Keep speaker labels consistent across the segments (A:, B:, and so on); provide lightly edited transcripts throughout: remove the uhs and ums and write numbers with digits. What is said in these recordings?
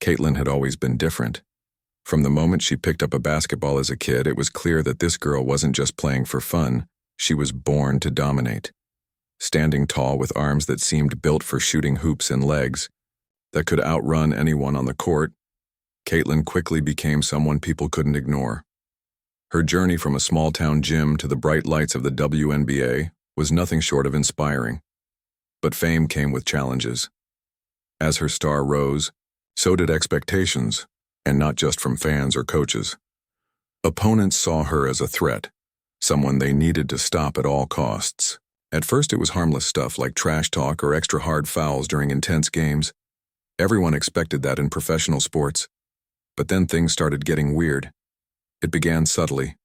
A: Caitlin had always been different. From the moment she picked up a basketball as a kid, it was clear that this girl wasn't just playing for fun, she was born to dominate. Standing tall with arms that seemed built for shooting hoops and legs that could outrun anyone on the court, Caitlin quickly became someone people couldn't ignore. Her journey from a small-town gym to the bright lights of the WNBA was nothing short of inspiring. But fame came with challenges. As her star rose, so did expectations, and not just from fans or coaches. Opponents saw her as a threat, someone they needed to stop at all costs. At first it was harmless stuff like trash talk or extra hard fouls during intense games. Everyone expected that in professional sports. But then things started getting weird. It began subtly,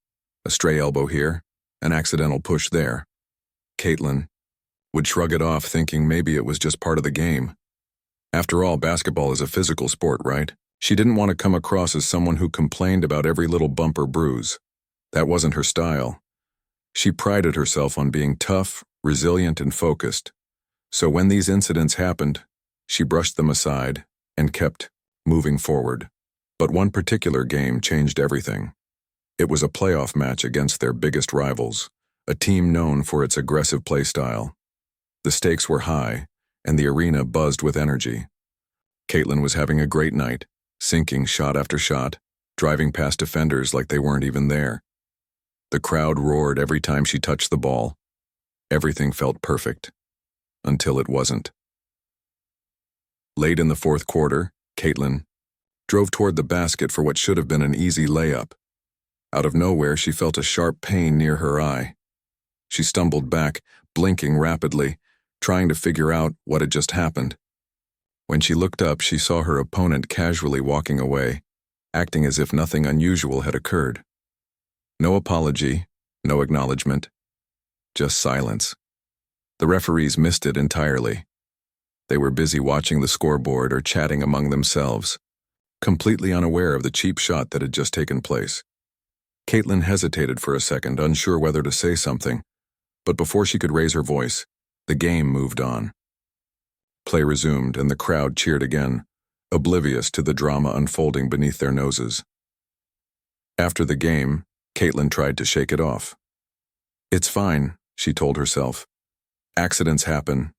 A: a stray elbow here, an accidental push there. Caitlin would shrug it off, thinking maybe it was just part of the game. After all, basketball is a physical sport, right? She didn't want to come across as someone who complained about every little bump or bruise. That wasn't her style. She prided herself on being tough, resilient, and focused. So when these incidents happened, she brushed them aside and kept moving forward. But one particular game changed everything. It was a playoff match against their biggest rivals, a team known for its aggressive play style. The stakes were high, and the arena buzzed with energy. Caitlin was having a great night, sinking shot after shot, driving past defenders like they weren't even there. The crowd roared every time she touched the ball. Everything felt perfect, until it wasn't. Late in the fourth quarter, Caitlin drove toward the basket for what should have been an easy layup. Out of nowhere, she felt a sharp pain near her eye. She stumbled back, blinking rapidly, trying to figure out what had just happened. When she looked up, she saw her opponent casually walking away, acting as if nothing unusual had occurred. No apology, no acknowledgement, just silence. The referees missed it entirely. They were busy watching the scoreboard or chatting among themselves, completely unaware of the cheap shot that had just taken place. Caitlin hesitated for a second, unsure whether to say something, but before she could raise her voice, the game moved on. Play resumed, and the crowd cheered again, oblivious to the drama unfolding beneath their noses. After the game, Caitlin tried to shake it off. "It's fine," she told herself. "Accidents happen."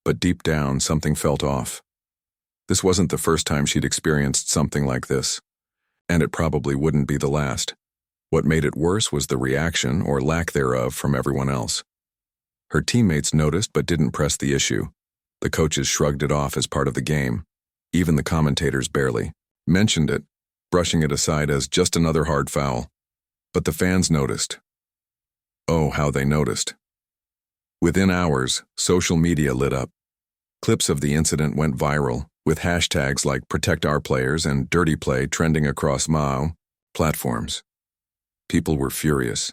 A: But deep down, something felt off. This wasn't the first time she'd experienced something like this, and it probably wouldn't be the last. What made it worse was the reaction, or lack thereof, from everyone else. Her teammates noticed but didn't press the issue. The coaches shrugged it off as part of the game. Even the commentators barely mentioned it, brushing it aside as just another hard foul. But the fans noticed. Oh, how they noticed. Within hours, social media lit up. Clips of the incident went viral, with hashtags like Protect Our Players and Dirty Play trending across MAO platforms. People were furious.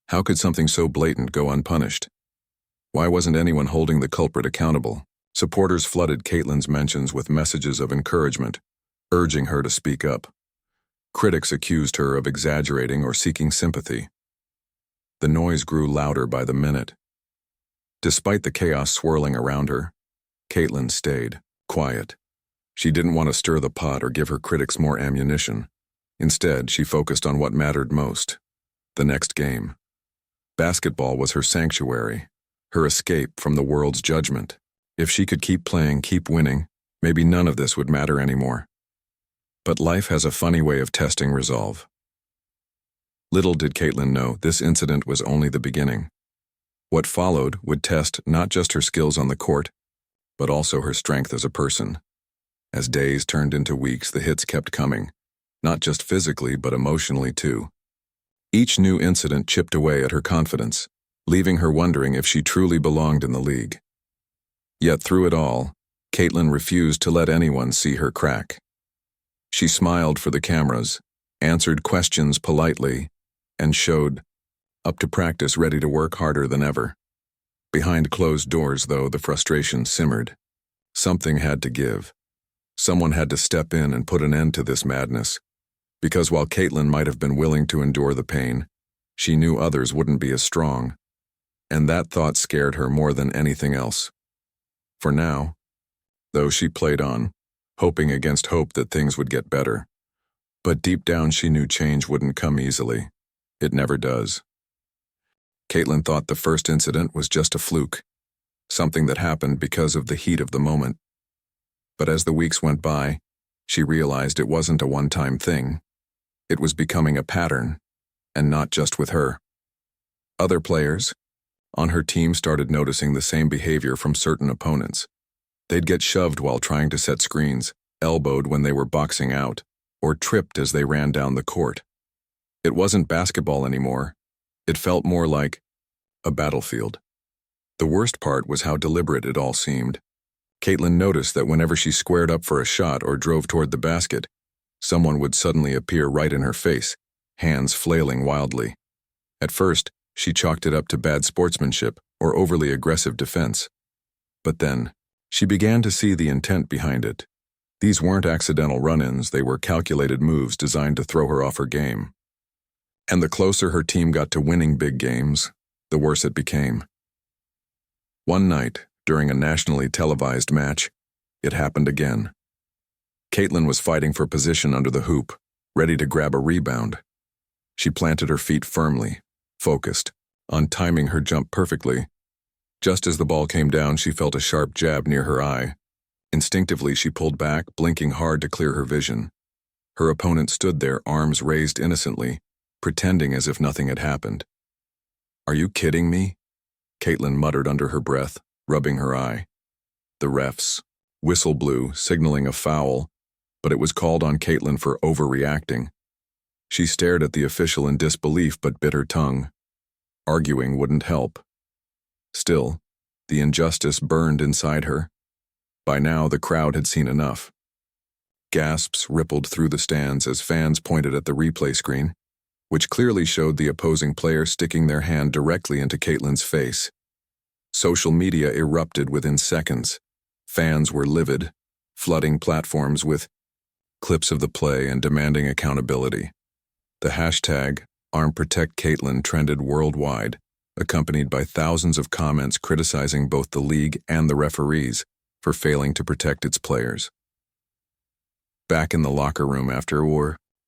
A: How could something so blatant go unpunished? Why wasn't anyone holding the culprit accountable? Supporters flooded Caitlin's mentions with messages of encouragement, urging her to speak up. Critics accused her of exaggerating or seeking sympathy. The noise grew louder by the minute. Despite the chaos swirling around her, Caitlin stayed quiet. She didn't want to stir the pot or give her critics more ammunition. Instead, she focused on what mattered most: the next game. Basketball was her sanctuary, her escape from the world's judgment. If she could keep playing, keep winning, maybe none of this would matter anymore. But life has a funny way of testing resolve. Little did Caitlin know this incident was only the beginning. What followed would test not just her skills on the court, but also her strength as a person. As days turned into weeks, the hits kept coming, not just physically but emotionally too. Each new incident chipped away at her confidence, leaving her wondering if she truly belonged in the league. Yet through it all, Caitlin refused to let anyone see her crack. She smiled for the cameras, answered questions politely, and showed up to practice ready to work harder than ever. Behind closed doors, though, the frustration simmered. Something had to give. Someone had to step in and put an end to this madness. Because while Caitlin might have been willing to endure the pain, she knew others wouldn't be as strong. And that thought scared her more than anything else. For now, though, she played on, hoping against hope that things would get better. But deep down she knew change wouldn't come easily. It never does. Caitlin thought the first incident was just a fluke, something that happened because of the heat of the moment. But as the weeks went by, she realized it wasn't a one-time thing. It was becoming a pattern, and not just with her. Other players on her team started noticing the same behavior from certain opponents. They'd get shoved while trying to set screens, elbowed when they were boxing out, or tripped as they ran down the court. It wasn't basketball anymore. It felt more like a battlefield. The worst part was how deliberate it all seemed. Caitlin noticed that whenever she squared up for a shot or drove toward the basket, someone would suddenly appear right in her face, hands flailing wildly. At first, she chalked it up to bad sportsmanship or overly aggressive defense. But then, she began to see the intent behind it. These weren't accidental run-ins, they were calculated moves designed to throw her off her game. And the closer her team got to winning big games, the worse it became. One night, during a nationally televised match, it happened again. Caitlin was fighting for position under the hoop, ready to grab a rebound. She planted her feet firmly, focused, on timing her jump perfectly. Just as the ball came down, she felt a sharp jab near her eye. Instinctively, she pulled back, blinking hard to clear her vision. Her opponent stood there, arms raised innocently, pretending as if nothing had happened. "Are you kidding me?" Caitlin muttered under her breath, rubbing her eye. The refs' whistle blew, signaling a foul, but it was called on Caitlin for overreacting. She stared at the official in disbelief but bit her tongue. Arguing wouldn't help. Still, the injustice burned inside her. By now, the crowd had seen enough. Gasps rippled through the stands as fans pointed at the replay screen, which clearly showed the opposing player sticking their hand directly into Caitlin's face. Social media erupted within seconds. Fans were livid, flooding platforms with clips of the play and demanding accountability. The hashtag #ArmProtectCaitlin trended worldwide, accompanied by thousands of comments criticizing both the league and the referees for failing to protect its players. Back in the locker room after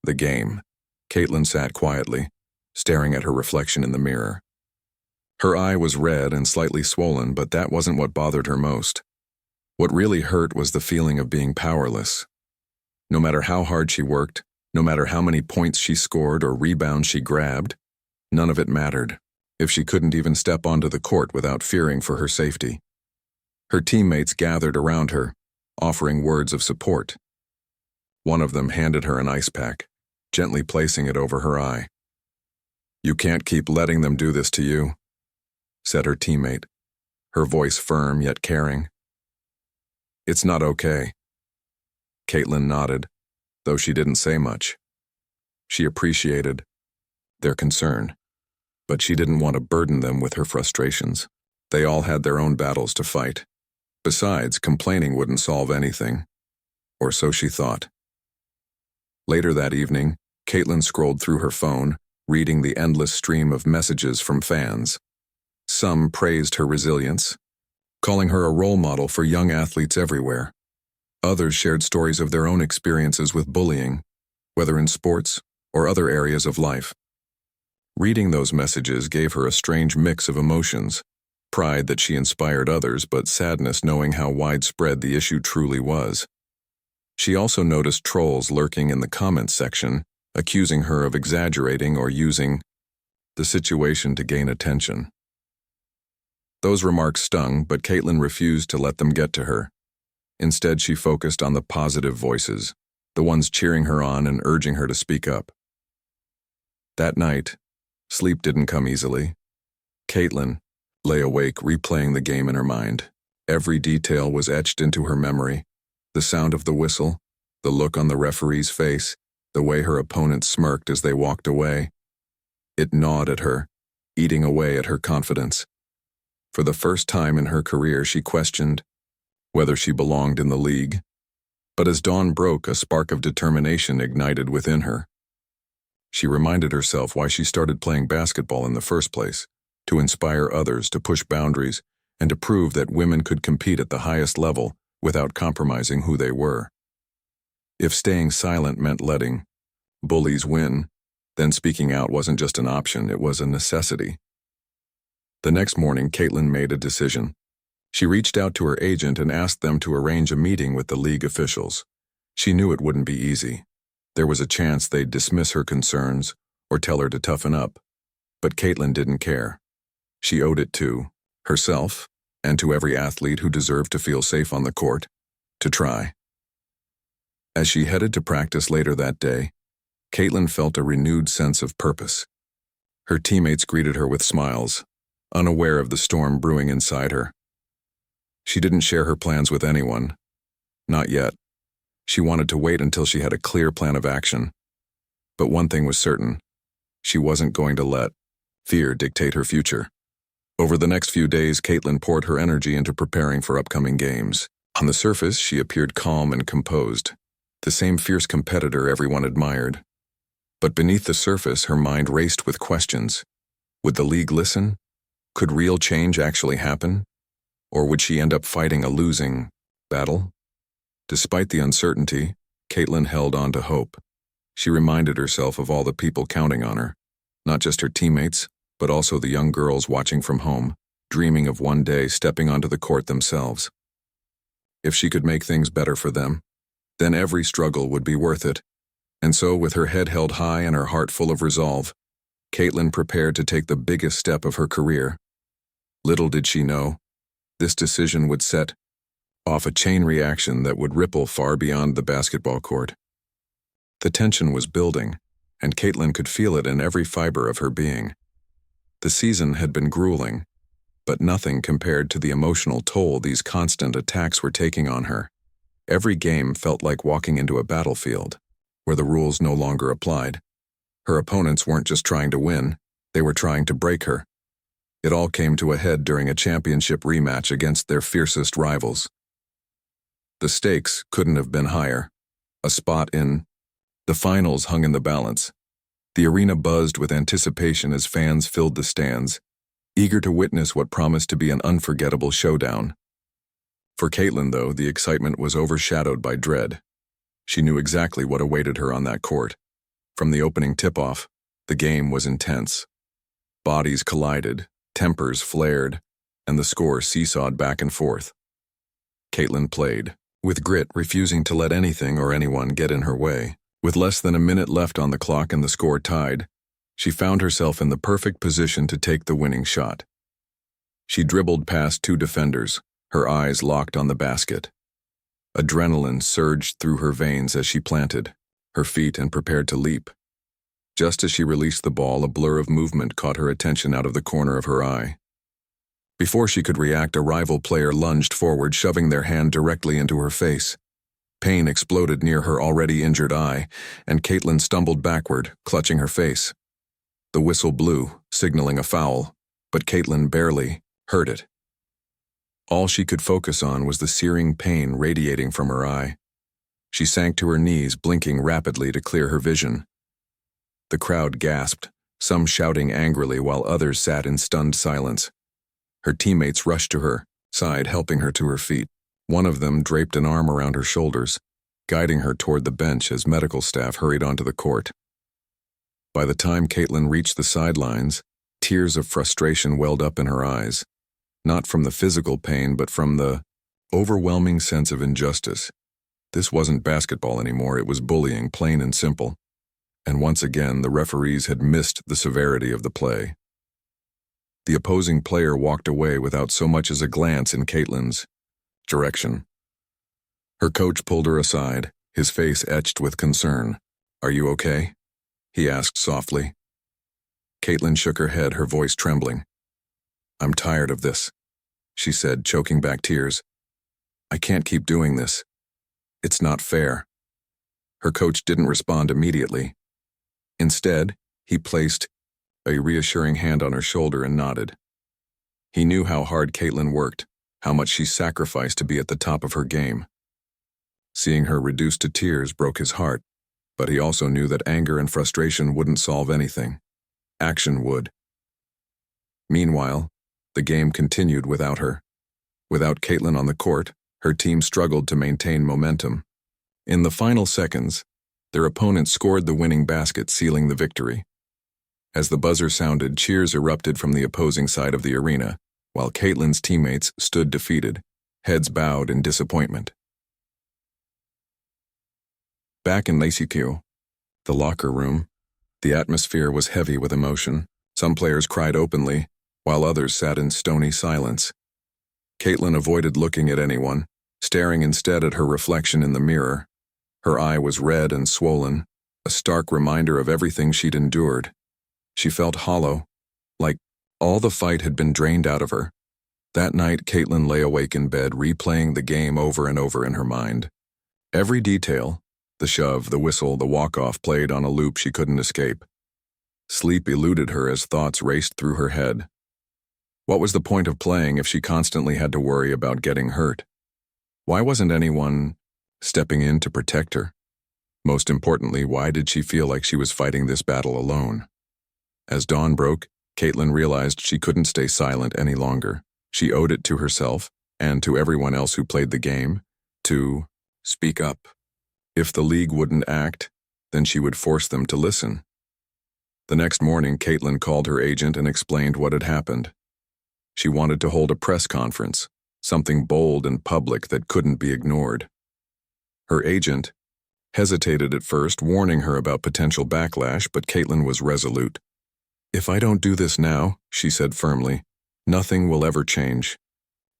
A: the game, Caitlin sat quietly, staring at her reflection in the mirror. Her eye was red and slightly swollen, but that wasn't what bothered her most. What really hurt was the feeling of being powerless. No matter how hard she worked, no matter how many points she scored or rebounds she grabbed, none of it mattered if she couldn't even step onto the court without fearing for her safety. Her teammates gathered around her, offering words of support. One of them handed her an ice pack, gently placing it over her eye. "You can't keep letting them do this to you," said her teammate, her voice firm yet caring. "It's not okay." Caitlin nodded, though she didn't say much. She appreciated their concern, but she didn't want to burden them with her frustrations. They all had their own battles to fight. Besides, complaining wouldn't solve anything. Or so she thought. Later that evening, Caitlin scrolled through her phone, reading the endless stream of messages from fans. Some praised her resilience, calling her a role model for young athletes everywhere. Others shared stories of their own experiences with bullying, whether in sports or other areas of life. Reading those messages gave her a strange mix of emotions, pride that she inspired others, but sadness knowing how widespread the issue truly was. She also noticed trolls lurking in the comments section, accusing her of exaggerating or using the situation to gain attention. Those remarks stung, but Caitlin refused to let them get to her. Instead, she focused on the positive voices, the ones cheering her on and urging her to speak up. That night, sleep didn't come easily. Caitlin lay awake, replaying the game in her mind. Every detail was etched into her memory. The sound of the whistle, the look on the referee's face, the way her opponents smirked as they walked away. It gnawed at her, eating away at her confidence. For the first time in her career, she questioned whether she belonged in the league. But as dawn broke, a spark of determination ignited within her. She reminded herself why she started playing basketball in the first place, to inspire others, to push boundaries, and to prove that women could compete at the highest level without compromising who they were. If staying silent meant letting bullies win, then speaking out wasn't just an option, it was a necessity. The next morning, Caitlin made a decision. She reached out to her agent and asked them to arrange a meeting with the league officials. She knew it wouldn't be easy. There was a chance they'd dismiss her concerns or tell her to toughen up. But Caitlin didn't care. She owed it to herself and to every athlete who deserved to feel safe on the court, to try. As she headed to practice later that day, Caitlin felt a renewed sense of purpose. Her teammates greeted her with smiles, unaware of the storm brewing inside her. She didn't share her plans with anyone. Not yet. She wanted to wait until she had a clear plan of action. But one thing was certain. She wasn't going to let fear dictate her future. Over the next few days, Caitlin poured her energy into preparing for upcoming games. On the surface, she appeared calm and composed, the same fierce competitor everyone admired. But beneath the surface, her mind raced with questions. Would the league listen? Could real change actually happen? Or would she end up fighting a losing battle? Despite the uncertainty, Caitlin held on to hope. She reminded herself of all the people counting on her, not just her teammates, but also the young girls watching from home, dreaming of one day stepping onto the court themselves. If she could make things better for them, then every struggle would be worth it. And so, with her head held high and her heart full of resolve, Caitlin prepared to take the biggest step of her career. Little did she know, this decision would set off a chain reaction that would ripple far beyond the basketball court. The tension was building, and Caitlin could feel it in every fiber of her being. The season had been grueling, but nothing compared to the emotional toll these constant attacks were taking on her. Every game felt like walking into a battlefield, where the rules no longer applied. Her opponents weren't just trying to win, they were trying to break her. It all came to a head during a championship rematch against their fiercest rivals. The stakes couldn't have been higher. A spot in the finals hung in the balance. The arena buzzed with anticipation as fans filled the stands, eager to witness what promised to be an unforgettable showdown. For Caitlin, though, the excitement was overshadowed by dread. She knew exactly what awaited her on that court. From the opening tip-off, the game was intense. Bodies collided, tempers flared, and the score seesawed back and forth. Caitlin played, with grit, refusing to let anything or anyone get in her way. With less than a minute left on the clock and the score tied, she found herself in the perfect position to take the winning shot. She dribbled past two defenders, her eyes locked on the basket. Adrenaline surged through her veins as she planted her feet and prepared to leap. Just as she released the ball, a blur of movement caught her attention out of the corner of her eye. Before she could react, a rival player lunged forward, shoving their hand directly into her face. Pain exploded near her already injured eye, and Caitlin stumbled backward, clutching her face. The whistle blew, signaling a foul, but Caitlin barely heard it. All she could focus on was the searing pain radiating from her eye. She sank to her knees, blinking rapidly to clear her vision. The crowd gasped, some shouting angrily while others sat in stunned silence. Her teammates rushed to her side, helping her to her feet. One of them draped an arm around her shoulders, guiding her toward the bench as medical staff hurried onto the court. By the time Caitlin reached the sidelines, tears of frustration welled up in her eyes, not from the physical pain but from the overwhelming sense of injustice. This wasn't basketball anymore, it was bullying, plain and simple. And once again, the referees had missed the severity of the play. The opposing player walked away without so much as a glance in Caitlin's direction. Her coach pulled her aside, his face etched with concern. "Are you okay?" he asked softly. Caitlin shook her head, her voice trembling. "I'm tired of this," she said, choking back tears. "I can't keep doing this. It's not fair." Her coach didn't respond immediately. Instead, he placed a reassuring hand on her shoulder and nodded. He knew how hard Caitlin worked, how much she sacrificed to be at the top of her game. Seeing her reduced to tears broke his heart, but he also knew that anger and frustration wouldn't solve anything. Action would. Meanwhile, the game continued without her. Without Caitlin on the court, her team struggled to maintain momentum. In the final seconds, their opponent scored the winning basket, sealing the victory. As the buzzer sounded, cheers erupted from the opposing side of the arena, while Caitlin's teammates stood defeated, heads bowed in disappointment. Back in LSU, the locker room, the atmosphere was heavy with emotion. Some players cried openly, while others sat in stony silence. Caitlin avoided looking at anyone, staring instead at her reflection in the mirror. Her eye was red and swollen, a stark reminder of everything she'd endured. She felt hollow, like all the fight had been drained out of her. That night, Caitlin lay awake in bed, replaying the game over and over in her mind. Every detail, the shove, the whistle, the walk-off, played on a loop she couldn't escape. Sleep eluded her as thoughts raced through her head. What was the point of playing if she constantly had to worry about getting hurt? Why wasn't anyone stepping in to protect her? Most importantly, why did she feel like she was fighting this battle alone? As dawn broke, Caitlin realized she couldn't stay silent any longer. She owed it to herself, and to everyone else who played the game, to speak up. If the league wouldn't act, then she would force them to listen. The next morning, Caitlin called her agent and explained what had happened. She wanted to hold a press conference, something bold and public that couldn't be ignored. Her agent hesitated at first, warning her about potential backlash, but Caitlin was resolute. "If I don't do this now," she said firmly, "nothing will ever change."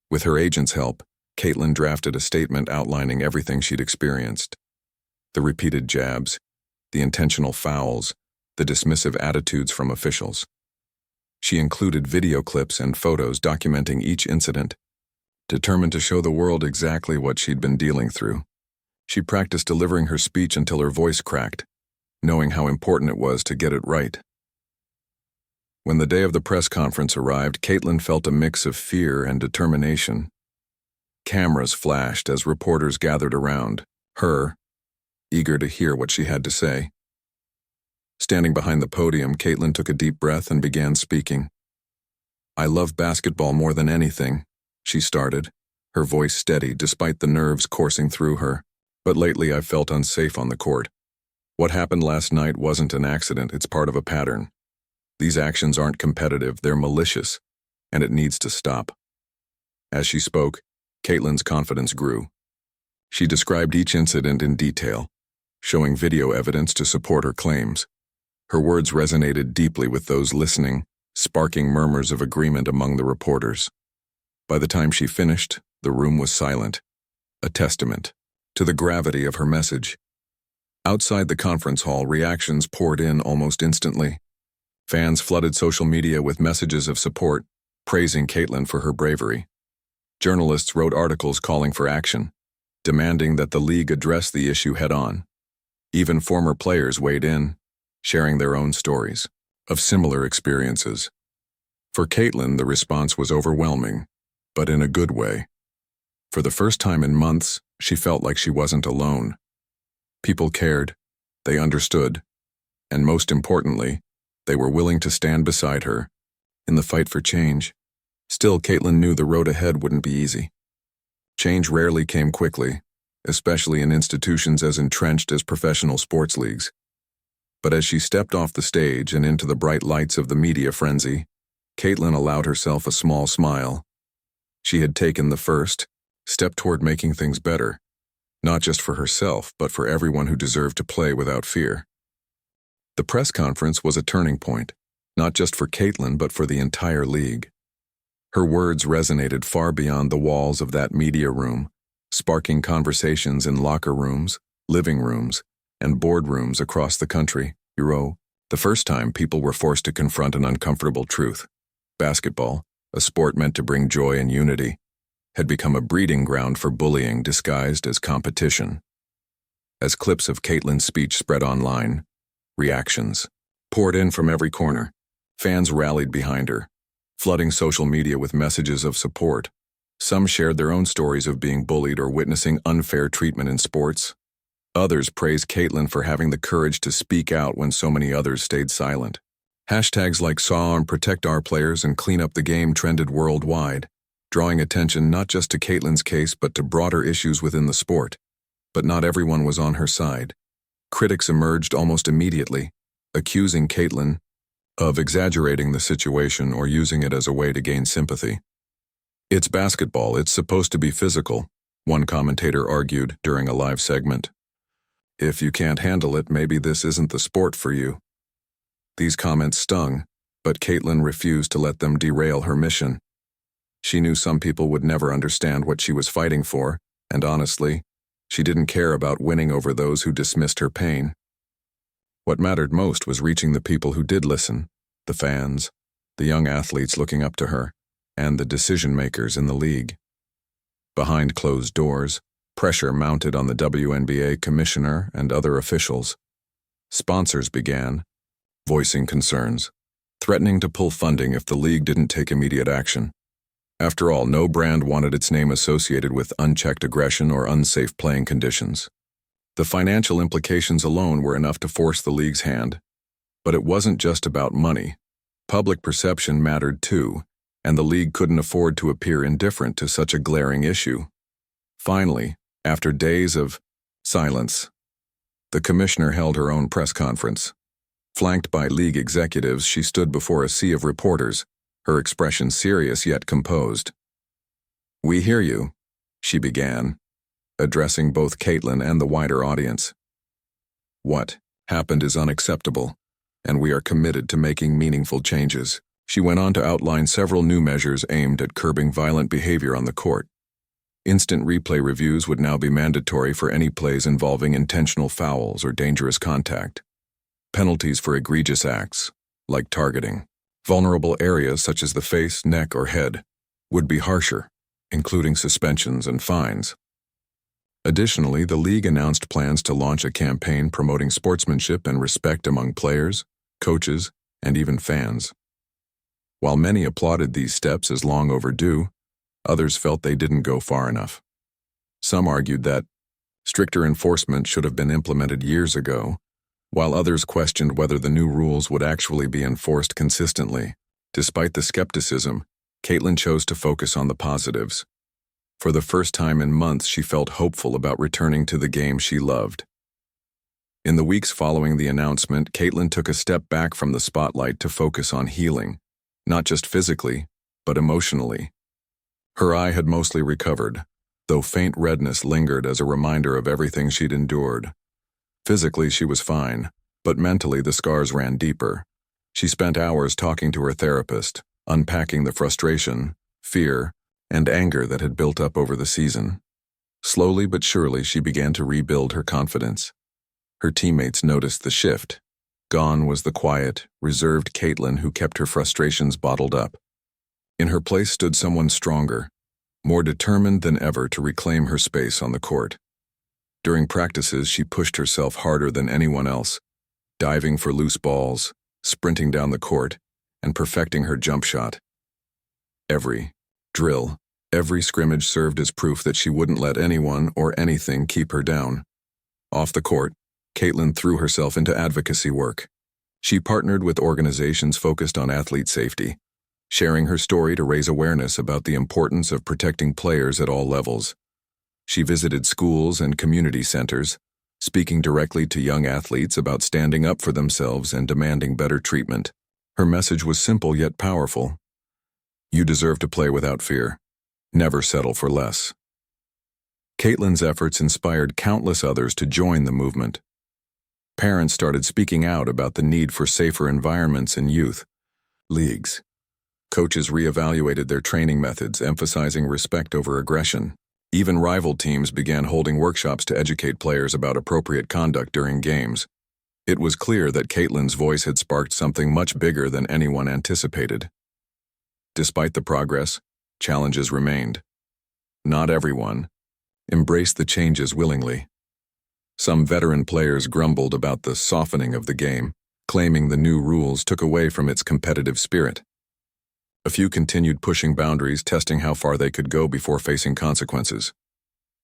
A: With her agent's help, Caitlin drafted a statement outlining everything she'd experienced. The repeated jabs, the intentional fouls, the dismissive attitudes from officials. She included video clips and photos documenting each incident, determined to show the world exactly what she'd been dealing through. She practiced delivering her speech until her voice cracked, knowing how important it was to get it right. When the day of the press conference arrived, Caitlin felt a mix of fear and determination. Cameras flashed as reporters gathered around her, eager to hear what she had to say. Standing behind the podium, Caitlin took a deep breath and began speaking. "I love basketball more than anything," she started, her voice steady despite the nerves coursing through her. "But lately I've felt unsafe on the court. What happened last night wasn't an accident, it's part of a pattern. These actions aren't competitive, they're malicious, and it needs to stop." As she spoke, Caitlin's confidence grew. She described each incident in detail, showing video evidence to support her claims. Her words resonated deeply with those listening, sparking murmurs of agreement among the reporters. By the time she finished, the room was silent, a testament to the gravity of her message. Outside the conference hall, reactions poured in almost instantly. Fans flooded social media with messages of support, praising Caitlin for her bravery. Journalists wrote articles calling for action, demanding that the league address the issue head-on. Even former players weighed in, sharing their own stories of similar experiences. For Caitlin, the response was overwhelming, but in a good way. For the first time in months, she felt like she wasn't alone. People cared, they understood, and most importantly, they were willing to stand beside her in the fight for change. Still, Caitlin knew the road ahead wouldn't be easy. Change rarely came quickly, especially in institutions as entrenched as professional sports leagues. But as she stepped off the stage and into the bright lights of the media frenzy, Caitlin allowed herself a small smile. She had taken the first step toward making things better, not just for herself, but for everyone who deserved to play without fear. The press conference was a turning point, not just for Caitlin, but for the entire league. Her words resonated far beyond the walls of that media room, sparking conversations in locker rooms, living rooms, and boardrooms across the country. The first time people were forced to confront an uncomfortable truth. Basketball, a sport meant to bring joy and unity, had become a breeding ground for bullying disguised as competition. As clips of Caitlin's speech spread online, reactions poured in from every corner. Fans rallied behind her, flooding social media with messages of support. Some shared their own stories of being bullied or witnessing unfair treatment in sports. Others praised Caitlin for having the courage to speak out when so many others stayed silent. Hashtags like "Saw and Protect Our Players" and "Clean Up the Game" trended worldwide, drawing attention not just to Caitlin's case but to broader issues within the sport. But not everyone was on her side. Critics emerged almost immediately, accusing Caitlin of exaggerating the situation or using it as a way to gain sympathy. "It's basketball, it's supposed to be physical," one commentator argued during a live segment. "If you can't handle it, maybe this isn't the sport for you." These comments stung, but Caitlin refused to let them derail her mission. She knew some people would never understand what she was fighting for, and honestly, she didn't care about winning over those who dismissed her pain. What mattered most was reaching the people who did listen, the fans, the young athletes looking up to her, and the decision-makers in the league. Behind closed doors, pressure mounted on the WNBA commissioner and other officials. Sponsors began, voicing concerns, threatening to pull funding if the league didn't take immediate action. After all, no brand wanted its name associated with unchecked aggression or unsafe playing conditions. The financial implications alone were enough to force the league's hand. But it wasn't just about money. Public perception mattered too, and the league couldn't afford to appear indifferent to such a glaring issue. Finally, after days of silence, the commissioner held her own press conference. Flanked by league executives, she stood before a sea of reporters, her expression serious yet composed. "We hear you," she began, addressing both Caitlin and the wider audience. "What happened is unacceptable, and we are committed to making meaningful changes." She went on to outline several new measures aimed at curbing violent behavior on the court. Instant replay reviews would now be mandatory for any plays involving intentional fouls or dangerous contact. Penalties for egregious acts, like targeting vulnerable areas such as the face, neck, or head, would be harsher, including suspensions and fines. Additionally, the league announced plans to launch a campaign promoting sportsmanship and respect among players, coaches, and even fans. While many applauded these steps as long overdue, others felt they didn't go far enough. Some argued that stricter enforcement should have been implemented years ago, while others questioned whether the new rules would actually be enforced consistently. Despite the skepticism, Caitlin chose to focus on the positives. For the first time in months, she felt hopeful about returning to the game she loved. In the weeks following the announcement, Caitlin took a step back from the spotlight to focus on healing, not just physically, but emotionally. Her eye had mostly recovered, though faint redness lingered as a reminder of everything she'd endured. Physically, she was fine, but mentally the scars ran deeper. She spent hours talking to her therapist, unpacking the frustration, fear, and anger that had built up over the season. Slowly but surely, she began to rebuild her confidence. Her teammates noticed the shift. Gone was the quiet, reserved Caitlin who kept her frustrations bottled up. In her place stood someone stronger, more determined than ever to reclaim her space on the court. During practices, she pushed herself harder than anyone else, diving for loose balls, sprinting down the court, and perfecting her jump shot. Every drill, every scrimmage served as proof that she wouldn't let anyone or anything keep her down. Off the court, Caitlin threw herself into advocacy work. She partnered with organizations focused on athlete safety, sharing her story to raise awareness about the importance of protecting players at all levels. She visited schools and community centers, speaking directly to young athletes about standing up for themselves and demanding better treatment. Her message was simple yet powerful. You deserve to play without fear. Never settle for less. Caitlin's efforts inspired countless others to join the movement. Parents started speaking out about the need for safer environments in youth leagues. Coaches reevaluated their training methods, emphasizing respect over aggression. Even rival teams began holding workshops to educate players about appropriate conduct during games. It was clear that Caitlin's voice had sparked something much bigger than anyone anticipated. Despite the progress, challenges remained. Not everyone embraced the changes willingly. Some veteran players grumbled about the softening of the game, claiming the new rules took away from its competitive spirit. A few continued pushing boundaries, testing how far they could go before facing consequences.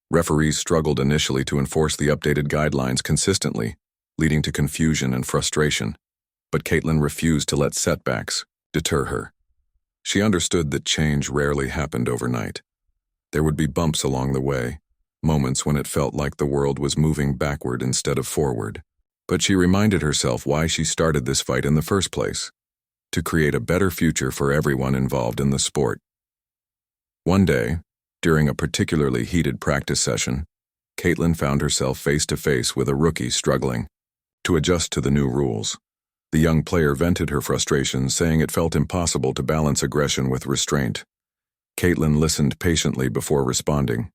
A: Referees struggled initially to enforce the updated guidelines consistently, leading to confusion and frustration. But Caitlin refused to let setbacks deter her. She understood that change rarely happened overnight. There would be bumps along the way, moments when it felt like the world was moving backward instead of forward. But she reminded herself why she started this fight in the first place: to create a better future for everyone involved in the sport. One day, during a particularly heated practice session, Caitlin found herself face-to-face with a rookie struggling to adjust to the new rules. The young player vented her frustration, saying it felt impossible to balance aggression with restraint. Caitlin listened patiently before responding.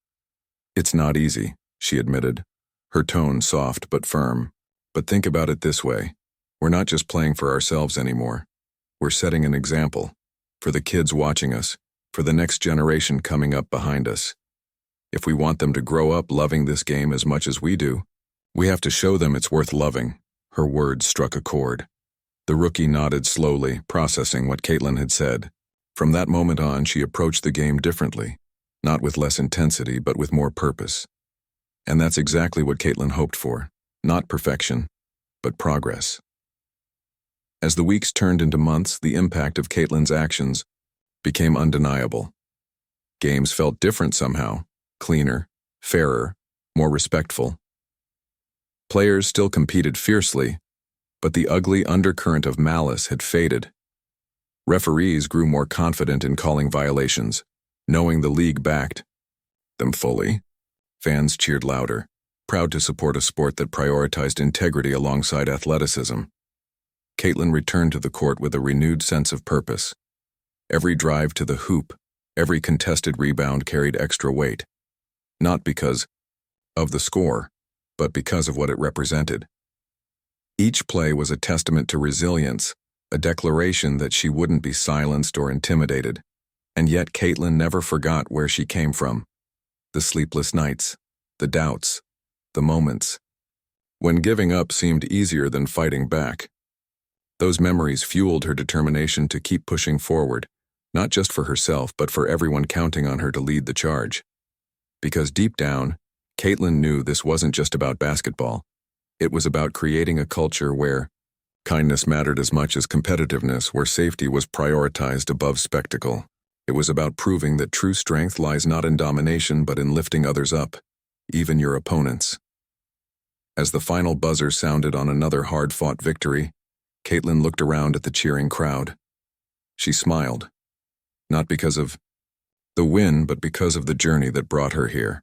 A: "It's not easy," she admitted, her tone soft but firm. "But think about it this way. We're not just playing for ourselves anymore. We're setting an example for the kids watching us, for the next generation coming up behind us. If we want them to grow up loving this game as much as we do, we have to show them it's worth loving." Her words struck a chord. The rookie nodded slowly, processing what Caitlin had said. From that moment on, she approached the game differently, not with less intensity, but with more purpose. And that's exactly what Caitlin hoped for: not perfection, but progress. As the weeks turned into months, the impact of Caitlin's actions became undeniable. Games felt different somehow: cleaner, fairer, more respectful. Players still competed fiercely, but the ugly undercurrent of malice had faded. Referees grew more confident in calling violations, knowing the league backed them fully. Fans cheered louder, proud to support a sport that prioritized integrity alongside athleticism. Caitlin returned to the court with a renewed sense of purpose. Every drive to the hoop, every contested rebound carried extra weight, not because of the score, but because of what it represented. Each play was a testament to resilience, a declaration that she wouldn't be silenced or intimidated. And yet Caitlin never forgot where she came from: the sleepless nights, the doubts, the moments when giving up seemed easier than fighting back. Those memories fueled her determination to keep pushing forward, not just for herself, but for everyone counting on her to lead the charge. Because deep down, Caitlin knew this wasn't just about basketball. It was about creating a culture where kindness mattered as much as competitiveness, where safety was prioritized above spectacle. It was about proving that true strength lies not in domination, but in lifting others up, even your opponents. As the final buzzer sounded on another hard-fought victory, Caitlin looked around at the cheering crowd. She smiled, not because of the win, but because of the journey that brought her here.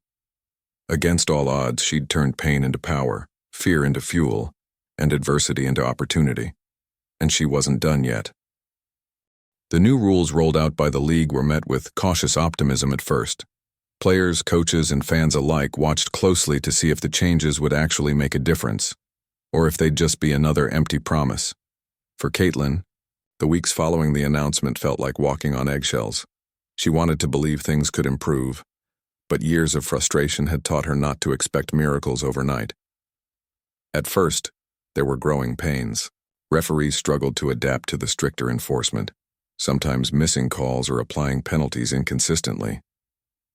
A: Against all odds, she'd turned pain into power, fear into fuel, and adversity into opportunity. And she wasn't done yet. The new rules rolled out by the league were met with cautious optimism at first. Players, coaches, and fans alike watched closely to see if the changes would actually make a difference, or if they'd just be another empty promise. For Caitlin, the weeks following the announcement felt like walking on eggshells. She wanted to believe things could improve, but years of frustration had taught her not to expect miracles overnight. At first, there were growing pains. Referees struggled to adapt to the stricter enforcement, sometimes missing calls or applying penalties inconsistently.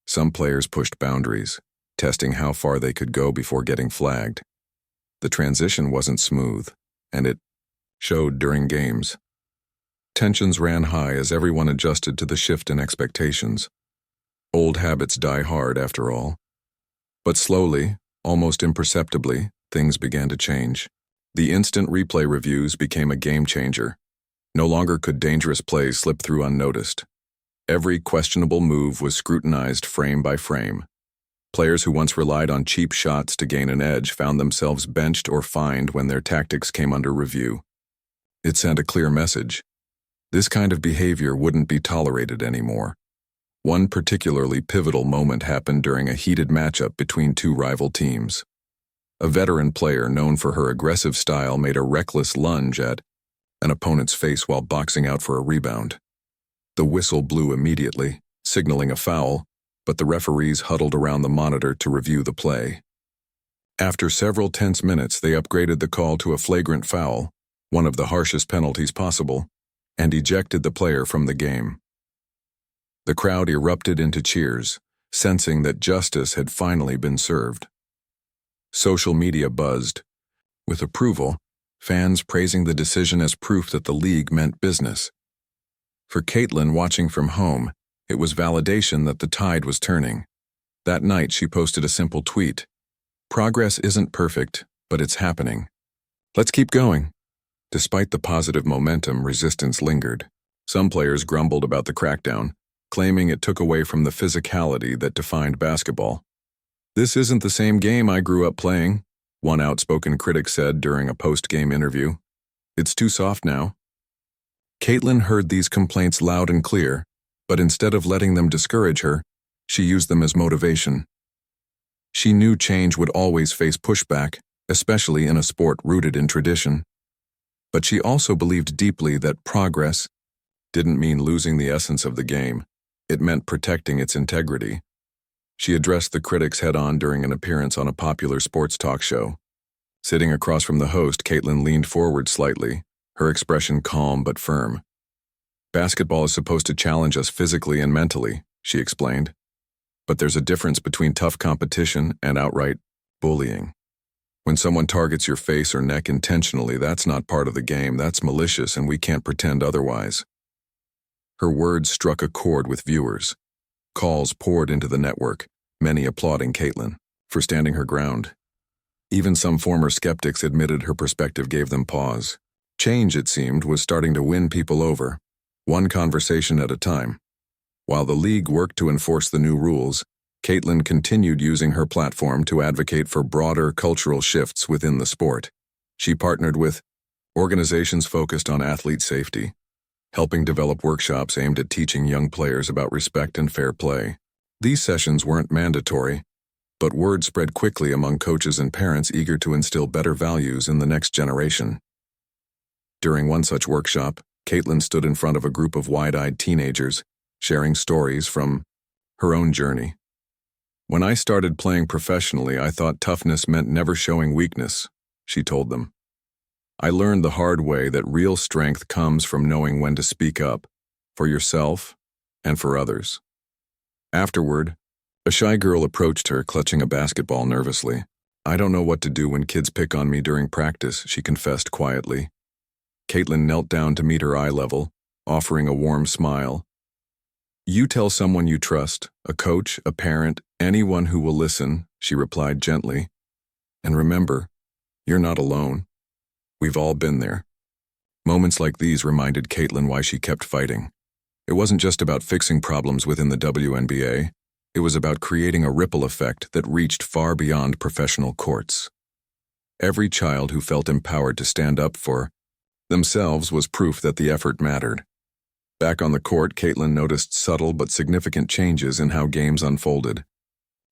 A: Some players pushed boundaries, testing how far they could go before getting flagged. The transition wasn't smooth, and it showed during games. Tensions ran high as everyone adjusted to the shift in expectations. Old habits die hard, after all. But slowly, almost imperceptibly, things began to change. The instant replay reviews became a game changer. No longer could dangerous plays slip through unnoticed. Every questionable move was scrutinized frame by frame. Players who once relied on cheap shots to gain an edge found themselves benched or fined when their tactics came under review. It sent a clear message. This kind of behavior wouldn't be tolerated anymore. One particularly pivotal moment happened during a heated matchup between two rival teams. A veteran player known for her aggressive style made a reckless lunge at an opponent's face while boxing out for a rebound. The whistle blew immediately, signaling a foul, but the referees huddled around the monitor to review the play. After several tense minutes, they upgraded the call to a flagrant foul, one of the harshest penalties possible, and ejected the player from the game. The crowd erupted into cheers, sensing that justice had finally been served. Social media buzzed with approval, fans praising the decision as proof that the league meant business. For Caitlin, watching from home, it was validation that the tide was turning. That night, she posted a simple tweet. "Progress isn't perfect, but it's happening. Let's keep going." Despite the positive momentum, resistance lingered. Some players grumbled about the crackdown, claiming it took away from the physicality that defined basketball. "This isn't the same game I grew up playing," one outspoken critic said during a post-game interview. "It's too soft now." Caitlin heard these complaints loud and clear, but instead of letting them discourage her, she used them as motivation. She knew change would always face pushback, especially in a sport rooted in tradition. But she also believed deeply that progress didn't mean losing the essence of the game. It meant protecting its integrity. She addressed the critics head-on during an appearance on a popular sports talk show. Sitting across from the host, Caitlin leaned forward slightly, her expression calm but firm. "Basketball is supposed to challenge us physically and mentally," she explained. "But there's a difference between tough competition and outright bullying. When someone targets your face or neck intentionally, that's not part of the game, that's malicious, and we can't pretend otherwise." Her words struck a chord with viewers. Calls poured into the network, many applauding Caitlin for standing her ground. Even some former skeptics admitted her perspective gave them pause. Change, it seemed, was starting to win people over, one conversation at a time. While the league worked to enforce the new rules, Caitlin continued using her platform to advocate for broader cultural shifts within the sport. She partnered with organizations focused on athlete safety, helping develop workshops aimed at teaching young players about respect and fair play. These sessions weren't mandatory, but word spread quickly among coaches and parents eager to instill better values in the next generation. During one such workshop, Caitlin stood in front of a group of wide-eyed teenagers, sharing stories from her own journey. "When I started playing professionally, I thought toughness meant never showing weakness," she told them. "I learned the hard way that real strength comes from knowing when to speak up, for yourself and for others." Afterward, a shy girl approached her, clutching a basketball nervously. "I don't know what to do when kids pick on me during practice," she confessed quietly. Caitlin knelt down to meet her eye level, offering a warm smile. "You tell someone you trust, a coach, a parent, anyone who will listen," she replied gently. "And remember, you're not alone. We've all been there." Moments like these reminded Caitlin why she kept fighting. It wasn't just about fixing problems within the WNBA. It was about creating a ripple effect that reached far beyond professional courts. Every child who felt empowered to stand up for themselves was proof that the effort mattered. Back on the court, Caitlin noticed subtle but significant changes in how games unfolded.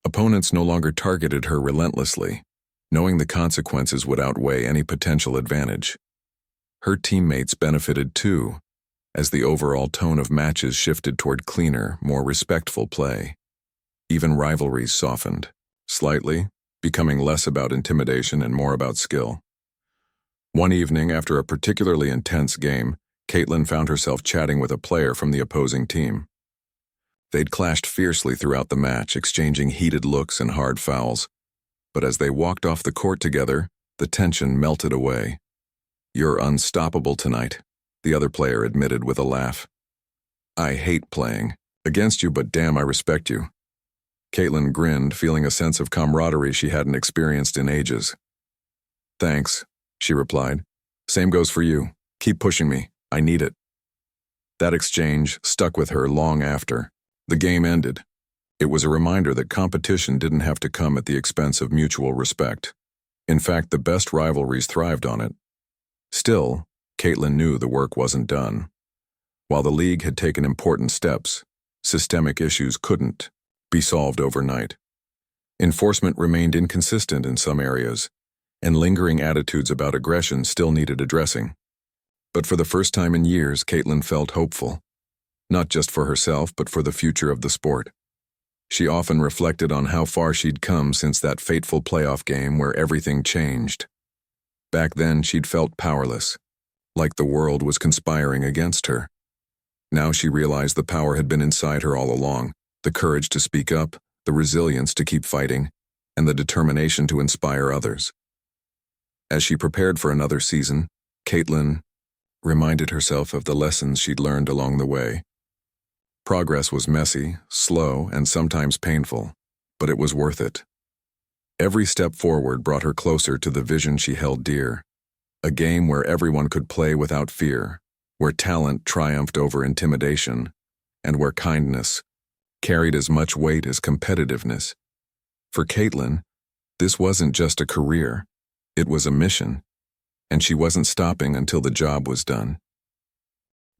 A: Opponents no longer targeted her relentlessly, knowing the consequences would outweigh any potential advantage. Her teammates benefited too, as the overall tone of matches shifted toward cleaner, more respectful play. Even rivalries softened, slightly, becoming less about intimidation and more about skill. One evening, after a particularly intense game, Caitlin found herself chatting with a player from the opposing team. They'd clashed fiercely throughout the match, exchanging heated looks and hard fouls. But as they walked off the court together, the tension melted away. "You're unstoppable tonight," the other player admitted with a laugh. "I hate playing against you, but damn, I respect you." Caitlin grinned, feeling a sense of camaraderie she hadn't experienced in ages. "Thanks," she replied. "Same goes for you. Keep pushing me. I need it." That exchange stuck with her long after. The game ended. It was a reminder that competition didn't have to come at the expense of mutual respect. In fact, the best rivalries thrived on it. Still, Caitlin knew the work wasn't done. While the league had taken important steps, systemic issues couldn't be solved overnight. Enforcement remained inconsistent in some areas, and lingering attitudes about aggression still needed addressing. But for the first time in years, Caitlin felt hopeful, not just for herself, but for the future of the sport. She often reflected on how far she'd come since that fateful playoff game where everything changed. Back then, she'd felt powerless, like the world was conspiring against her. Now she realized the power had been inside her all along, the courage to speak up, the resilience to keep fighting, and the determination to inspire others. As she prepared for another season, Caitlin reminded herself of the lessons she'd learned along the way. Progress was messy, slow, and sometimes painful, but it was worth it. Every step forward brought her closer to the vision she held dear, a game where everyone could play without fear, where talent triumphed over intimidation, and where kindness carried as much weight as competitiveness. For Caitlin, this wasn't just a career, it was a mission, and she wasn't stopping until the job was done.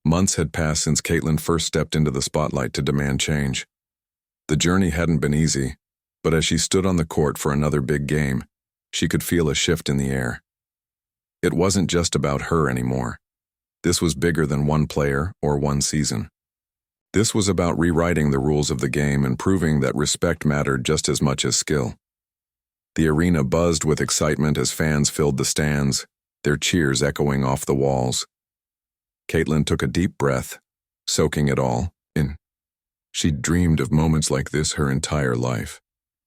A: Months had passed since Caitlin first stepped into the spotlight to demand change. The journey hadn't been easy, but as she stood on the court for another big game, she could feel a shift in the air. It wasn't just about her anymore. This was bigger than one player or one season. This was about rewriting the rules of the game and proving that respect mattered just as much as skill. The arena buzzed with excitement as fans filled the stands, their cheers echoing off the walls. Caitlin took a deep breath, soaking it all in. She'd dreamed of moments like this her entire life.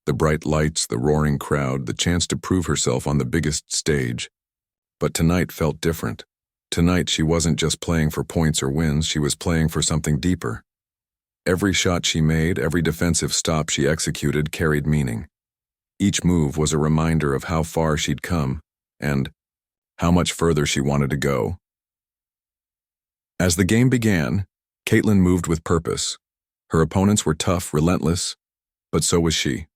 A: The bright lights, the roaring crowd, the chance to prove herself on the biggest stage. But tonight felt different. Tonight she wasn't just playing for points or wins, she was playing for something deeper. Every shot she made, every defensive stop she executed carried meaning. Each move was a reminder of how far she'd come, and how much further she wanted to go. As the game began, Caitlin moved with purpose. Her opponents were tough, relentless, but so was she.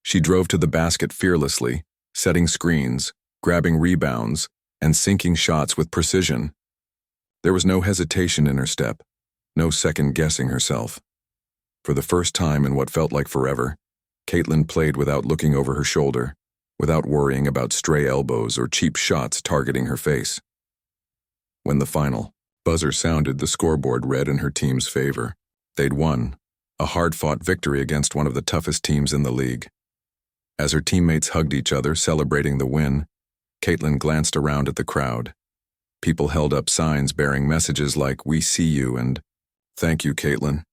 A: She drove to the basket fearlessly, setting screens, grabbing rebounds, and sinking shots with precision. There was no hesitation in her step, no second-guessing herself. For the first time in what felt like forever, Caitlin played without looking over her shoulder, without worrying about stray elbows or cheap shots targeting her face. When the final buzzer sounded, the scoreboard read in her team's favor. They'd won, a hard-fought victory against one of the toughest teams in the league. As her teammates hugged each other, celebrating the win, Caitlin glanced around at the crowd. People held up signs bearing messages like, "We see you," and "Thank you, Caitlin."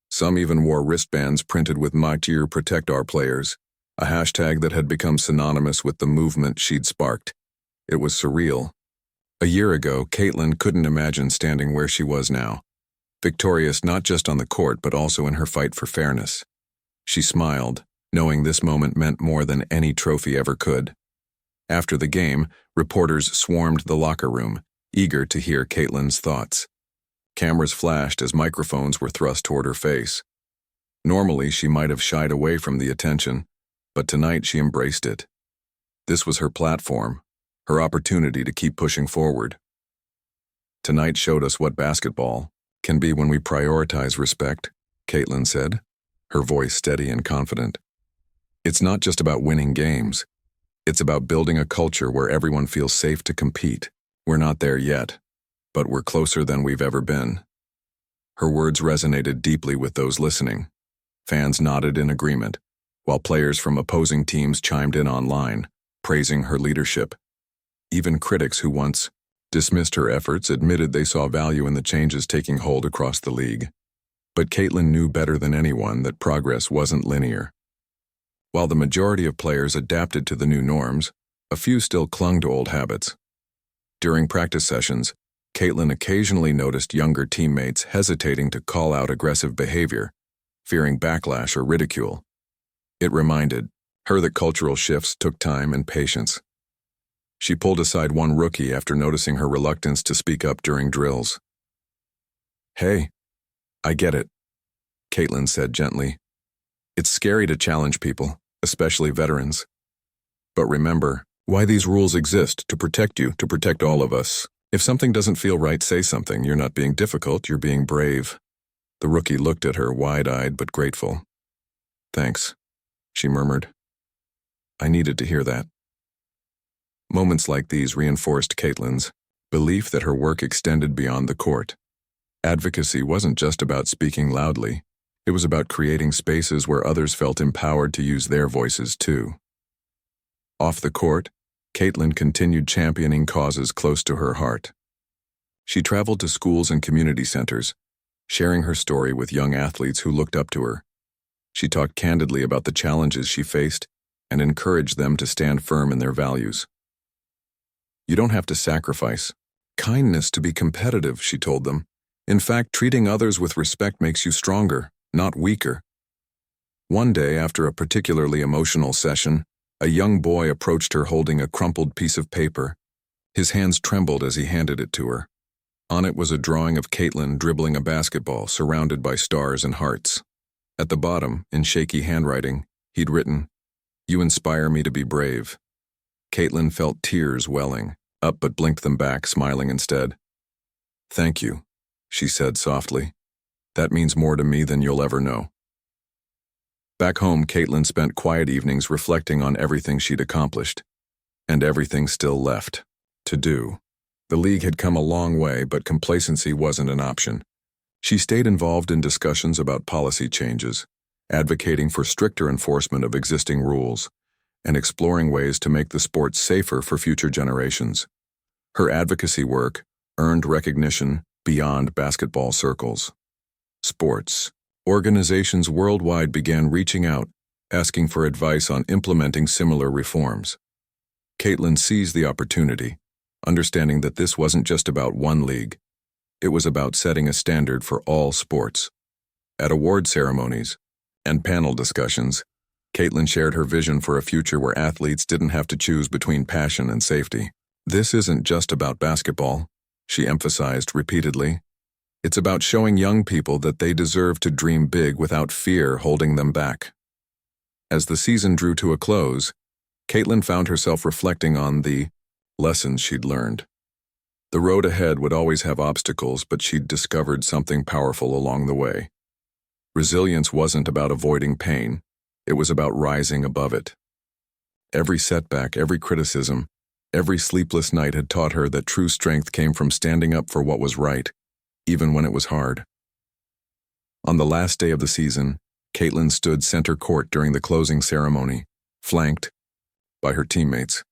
A: Some even wore wristbands printed with "My Tier Protect Our Players," a hashtag that had become synonymous with the movement she'd sparked. It was surreal. A year ago, Caitlin couldn't imagine standing where she was now, victorious not just on the court but also in her fight for fairness. She smiled, knowing this moment meant more than any trophy ever could. After the game, reporters swarmed the locker room, eager to hear Caitlin's thoughts. Cameras flashed as microphones were thrust toward her face. Normally, she might have shied away from the attention, but tonight she embraced it. This was her platform, her opportunity to keep pushing forward. Tonight showed us what basketball can be when we prioritize respect, Caitlin said, her voice steady and confident. It's not just about winning games. It's about building a culture where everyone feels safe to compete. We're not there yet, but we're closer than we've ever been. Her words resonated deeply with those listening. Fans nodded in agreement, while players from opposing teams chimed in online, praising her leadership. Even critics who once dismissed her efforts admitted they saw value in the changes taking hold across the league. But Caitlin knew better than anyone that progress wasn't linear. While the majority of players adapted to the new norms, a few still clung to old habits. During practice sessions, Caitlin occasionally noticed younger teammates hesitating to call out aggressive behavior, fearing backlash or ridicule. It reminded her that cultural shifts took time and patience. She pulled aside one rookie after noticing her reluctance to speak up during drills. "Hey, I get it," Caitlin said gently. "It's scary to challenge people, especially veterans. But remember why these rules exist: to protect you, to protect all of us. If something doesn't feel right, say something. You're not being difficult, you're being brave." The rookie looked at her, wide-eyed but grateful. "Thanks," she murmured. "I needed to hear that." Moments like these reinforced Caitlin's belief that her work extended beyond the court. Advocacy wasn't just about speaking loudly. It was about creating spaces where others felt empowered to use their voices too. Off the court, Caitlin continued championing causes close to her heart. She traveled to schools and community centers, sharing her story with young athletes who looked up to her. She talked candidly about the challenges she faced and encouraged them to stand firm in their values. "You don't have to sacrifice kindness to be competitive," she told them. "In fact, treating others with respect makes you stronger, not weaker." One day, after a particularly emotional session, a young boy approached her holding a crumpled piece of paper. His hands trembled as he handed it to her. On it was a drawing of Caitlin dribbling a basketball surrounded by stars and hearts. At the bottom, in shaky handwriting, he'd written, "You inspire me to be brave." Caitlin felt tears welling up but blinked them back, smiling instead. "Thank you," she said softly. "That means more to me than you'll ever know." Back home, Caitlin spent quiet evenings reflecting on everything she'd accomplished, and everything still left to do. The league had come a long way, but complacency wasn't an option. She stayed involved in discussions about policy changes, advocating for stricter enforcement of existing rules, and exploring ways to make the sport safer for future generations. Her advocacy work earned recognition beyond basketball circles. Sports organizations worldwide began reaching out, asking for advice on implementing similar reforms. Caitlin seized the opportunity, understanding that this wasn't just about one league. It was about setting a standard for all sports. At award ceremonies and panel discussions, Caitlin shared her vision for a future where athletes didn't have to choose between passion and safety. "This isn't just about basketball," she emphasized repeatedly. "It's about showing young people that they deserve to dream big without fear holding them back." As the season drew to a close, Caitlin found herself reflecting on the lessons she'd learned. The road ahead would always have obstacles, but she'd discovered something powerful along the way. Resilience wasn't about avoiding pain, it was about rising above it. Every setback, every criticism, every sleepless night had taught her that true strength came from standing up for what was right, even when it was hard. On the last day of the season, Caitlin stood center court during the closing ceremony, flanked by her teammates.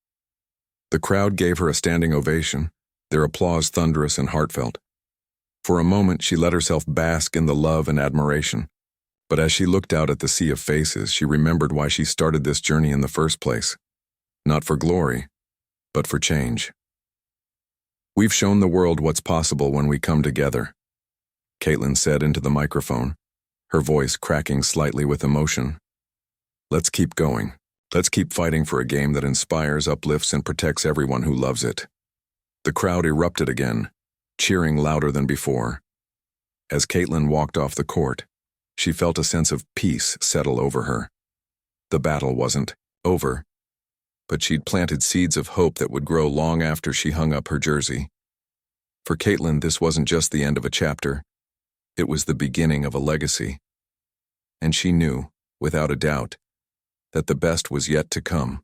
A: The crowd gave her a standing ovation, their applause thunderous and heartfelt. For a moment, she let herself bask in the love and admiration. But as she looked out at the sea of faces, she remembered why she started this journey in the first place. Not for glory, but for change. "We've shown the world what's possible when we come together," Caitlin said into the microphone, her voice cracking slightly with emotion. "Let's keep going. Let's keep fighting for a game that inspires, uplifts, and protects everyone who loves it." The crowd erupted again, cheering louder than before. As Caitlin walked off the court, she felt a sense of peace settle over her. The battle wasn't over, but she'd planted seeds of hope that would grow long after she hung up her jersey. For Caitlin, this wasn't just the end of a chapter, it was the beginning of a legacy. And she knew, without a doubt, that the best was yet to come.